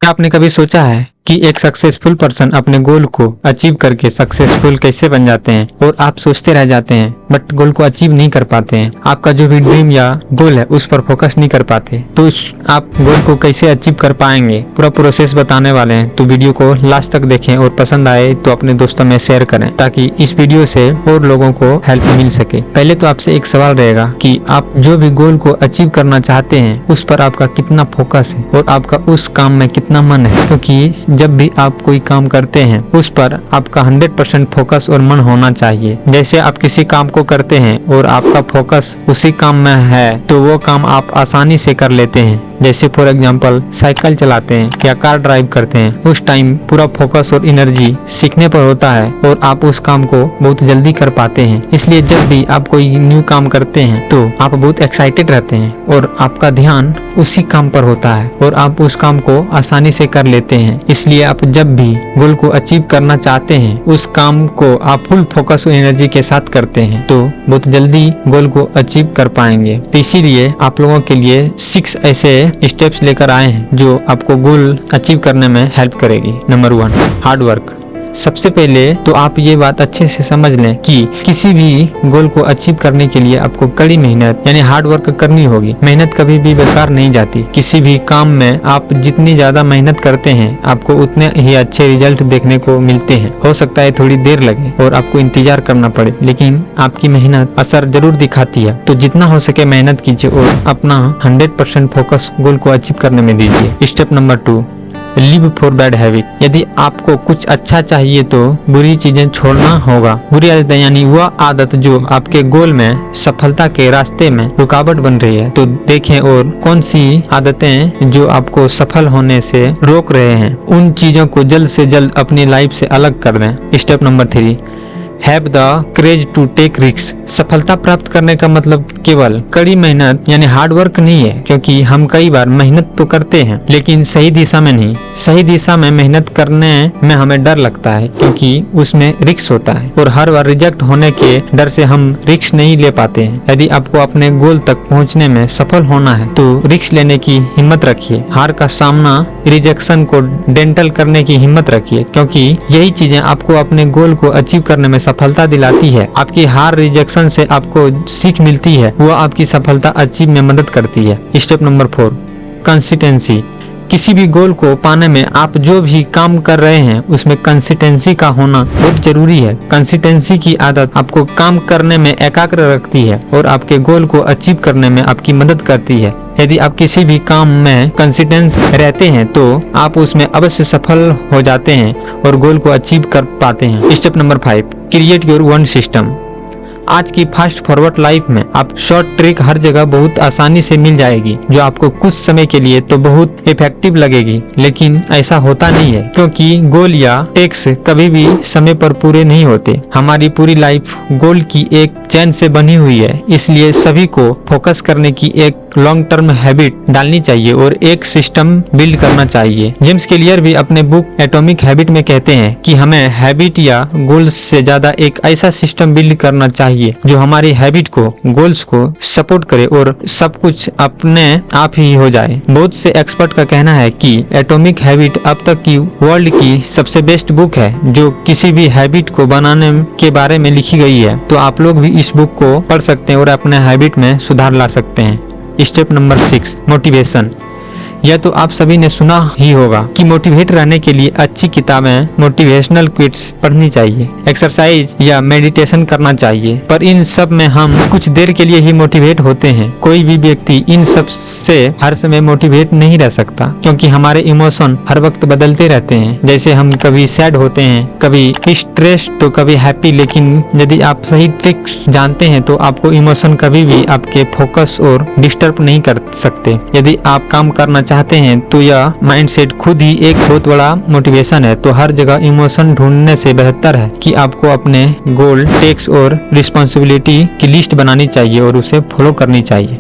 क्या आपने कभी सोचा है कि एक सक्सेसफुल पर्सन अपने गोल को अचीव करके सक्सेसफुल कैसे बन जाते हैं और आप सोचते रह जाते हैं बट गोल को अचीव नहीं कर पाते हैं। आपका जो भी ड्रीम या गोल है उस पर फोकस नहीं कर पाते, तो आप गोल को कैसे अचीव कर पाएंगे पूरा प्रोसेस बताने वाले हैं। तो वीडियो को लास्ट तक देखें और पसंद आए तो अपने दोस्तों में शेयर करें ताकि इस वीडियो से और लोगों को हेल्प मिल सके। पहले तो आपसे एक सवाल रहेगा कि आप जो भी गोल को अचीव करना चाहते हैं उस पर आपका कितना फोकस है और आपका उस काम में कितना मन है, क्योंकि जब भी आप कोई काम करते हैं उस पर आपका 100% फोकस और मन होना चाहिए। जैसे आप किसी काम को करते हैं और आपका फोकस उसी काम में है तो वो काम आप आसानी से कर लेते हैं। जैसे फॉर एग्जांपल साइकिल चलाते हैं या कार ड्राइव करते हैं, उस टाइम पूरा फोकस और एनर्जी सीखने पर होता है और आप उस काम को बहुत जल्दी कर पाते हैं। इसलिए जब भी आप कोई न्यू काम करते हैं तो आप बहुत एक्साइटेड रहते हैं और आपका ध्यान उसी काम पर होता है और आप उस काम को आसानी से कर लेते हैं। इसलिए आप जब भी गोल को अचीव करना चाहते हैं उस काम को आप फुल फोकस और एनर्जी के साथ करते हैं तो बहुत जल्दी गोल को अचीव कर पाएंगे। इसीलिए आप लोगों के लिए 6 ऐसे स्टेप्स लेकर आए हैं जो आपको गोल अचीव करने में हेल्प करेगी। Number 1, hard work. सबसे पहले तो आप ये बात अच्छे से समझ लें कि किसी भी गोल को अचीव करने के लिए आपको कड़ी मेहनत यानी हार्ड वर्क करनी होगी। मेहनत कभी भी बेकार नहीं जाती। किसी भी काम में आप जितनी ज्यादा मेहनत करते हैं आपको उतने ही अच्छे रिजल्ट देखने को मिलते हैं। हो सकता है थोड़ी देर लगे और आपको इंतजार करना पड़े, लेकिन आपकी मेहनत असर जरूर दिखाती है। तो जितना हो सके मेहनत कीजिए और अपना 100% फोकस गोल को अचीव करने में दीजिए। Step number 2, live for bad habit. यदि आपको कुछ अच्छा चाहिए तो बुरी चीजें छोड़ना होगा। बुरी आदतें यानी वह आदत जो आपके गोल में सफलता के रास्ते में रुकावट बन रही है, तो देखें और कौन सी आदतें जो आपको सफल होने से रोक रहे हैं, उन चीजों को जल्द से जल्द अपनी लाइफ से अलग कर दें। Step number 3, have the courage to take risk. सफलता प्राप्त करने का मतलब केवल कड़ी मेहनत यानी हार्ड वर्क नहीं है, क्योंकि हम कई बार मेहनत तो करते हैं लेकिन सही दिशा में नहीं। सही दिशा में मेहनत करने में हमें डर लगता है क्योंकि उसमें रिस्क होता है और हर बार रिजेक्ट होने के डर से हम रिस्क नहीं ले पाते हैं। यदि आपको अपने गोल तक पहुंचने में सफल होना है तो रिस्क लेने की हिम्मत रखिए। हार का सामना, रिजेक्शन को डेंटल करने की हिम्मत रखिए, क्योंकि यही चीजें आपको अपने गोल को अचीव करने में सफलता दिलाती है। आपकी हार, रिजेक्शन से आपको सीख मिलती है, वो आपकी सफलता अचीव में मदद करती है। Step number 4, consistency. किसी भी गोल को पाने में आप जो भी काम कर रहे हैं उसमें कंसिस्टेंसी का होना बहुत जरूरी है। कंसिस्टेंसी की आदत आपको काम करने में एकाग्र रखती है और आपके गोल को अचीव करने में आपकी मदद करती है। यदि आप किसी भी काम में कंसिस्टेंस रहते हैं तो आप उसमें अवश्य सफल हो जाते हैं और गोल को अचीव कर पाते हैं। Step number 5, create your own system. आज की फास्ट फॉरवर्ड लाइफ में आप शॉर्ट ट्रिक हर जगह बहुत आसानी से मिल जाएगी जो आपको कुछ समय के लिए तो बहुत इफेक्टिव लगेगी, लेकिन ऐसा होता नहीं है क्योंकि गोल या टेक्स कभी भी समय पर पूरे नहीं होते। हमारी पूरी लाइफ गोल की एक चैन से बनी हुई है, इसलिए सभी को फोकस करने की एक लॉन्ग टर्म हैबिट डालनी चाहिए और एक सिस्टम बिल्ड करना चाहिए। जेम्स क्लियर भी अपने बुक एटॉमिक हैबिट में कहते हैं कि हमें हैबिट या गोल्स से ज्यादा एक ऐसा सिस्टम बिल्ड करना चाहिए जो हमारी हैबिट को, गोल्स को सपोर्ट करे और सब कुछ अपने आप ही हो जाए। बहुत से एक्सपर्ट का कहना है कि एटॉमिक हैबिट अब तक की वर्ल्ड की सबसे बेस्ट बुक है जो किसी भी हैबिट को बनाने के बारे में लिखी गई है। तो आप लोग भी इस बुक को पढ़ सकते हैं और अपने हैबिट में सुधार ला सकते हैं। Step number 6, motivation. यह तो आप सभी ने सुना ही होगा कि मोटिवेट रहने के लिए अच्छी किताबें, मोटिवेशनल क्विट्स पढ़नी चाहिए, एक्सरसाइज या मेडिटेशन करना चाहिए, पर इन सब में हम कुछ देर के लिए ही मोटिवेट होते हैं। कोई भी व्यक्ति इन सब से हर समय मोटिवेट नहीं रह सकता क्योंकि हमारे इमोशन हर वक्त बदलते रहते हैं। जैसे हम कभी सैड होते हैं, कभी स्ट्रेस तो कभी हैप्पी, लेकिन यदि आप सही ट्रिक जानते हैं तो आपको इमोशन कभी भी आपके फोकस और डिस्टर्ब नहीं कर सकते। यदि आप काम करना चाहते हैं तो यह माइंडसेट खुद ही एक बहुत बड़ा मोटिवेशन है। तो हर जगह इमोशन ढूंढने से बेहतर है कि आपको अपने गोल, टेक्स और रिस्पॉन्सिबिलिटी की लिस्ट बनानी चाहिए और उसे फॉलो करनी चाहिए।